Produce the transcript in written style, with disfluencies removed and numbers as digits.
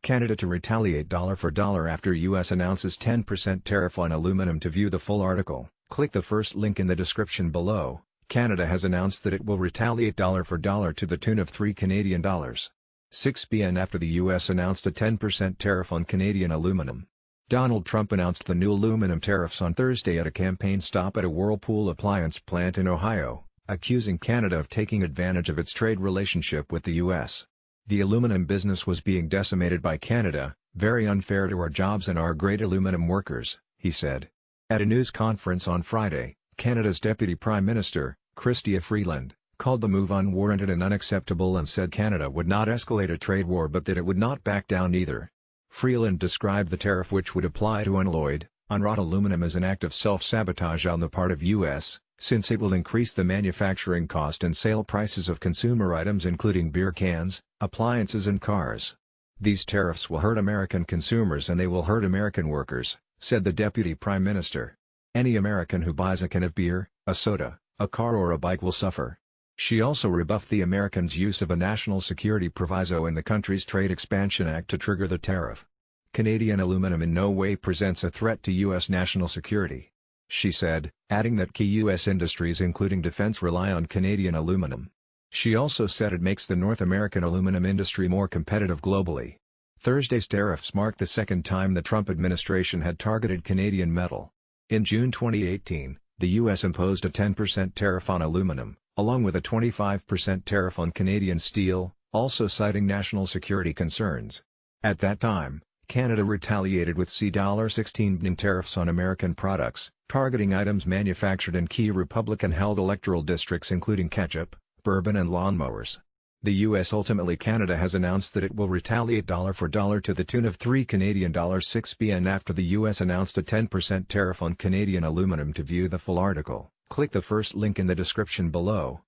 Canada to retaliate dollar for dollar after U.S. announces 10% tariff on aluminum. To view the full article, click the first link in the description below. Canada has announced that it will retaliate dollar for dollar to the tune of $3 6 billion after the U.S. announced a 10% tariff on Canadian aluminum. Donald Trump announced the new aluminum tariffs on Thursday at a campaign stop at a Whirlpool appliance plant in Ohio, accusing Canada of taking advantage of its trade relationship with the U.S. The aluminum business was being decimated by Canada, very unfair to our jobs and our great aluminum workers, he said. At a news conference on Friday, Canada's Deputy Prime Minister, Chrystia Freeland, called the move unwarranted and unacceptable and said Canada would not escalate a trade war but that it would not back down either. Freeland described the tariff, which would apply to unalloyed, unwrought aluminum, as an act of self-sabotage on the part of U.S., since it will increase the manufacturing cost and sale prices of consumer items including beer cans, appliances and cars. These tariffs will hurt American consumers and they will hurt American workers, said the Deputy Prime Minister. Any American who buys a can of beer, a soda, a car or a bike will suffer. She also rebuffed the Americans' use of a national security proviso in the country's Trade Expansion Act to trigger the tariff. Canadian aluminum in no way presents a threat to U.S. national security, she said, adding that key U.S. industries including defense rely on Canadian aluminum. She also said it makes the North American aluminum industry more competitive globally. Thursday's tariffs marked the second time the Trump administration had targeted Canadian metal. In June 2018, the U.S. imposed a 10% tariff on aluminum, along with a 25% tariff on Canadian steel, also citing national security concerns. At that time, Canada retaliated with $16 billion tariffs on American products, targeting items manufactured in key Republican-held electoral districts including ketchup, bourbon and lawnmowers. The U.S. Ultimately, Canada has announced that it will retaliate dollar for dollar to the tune of $6 billion after the U.S. announced a 10% tariff on Canadian aluminum. To view the full article, click the first link in the description below.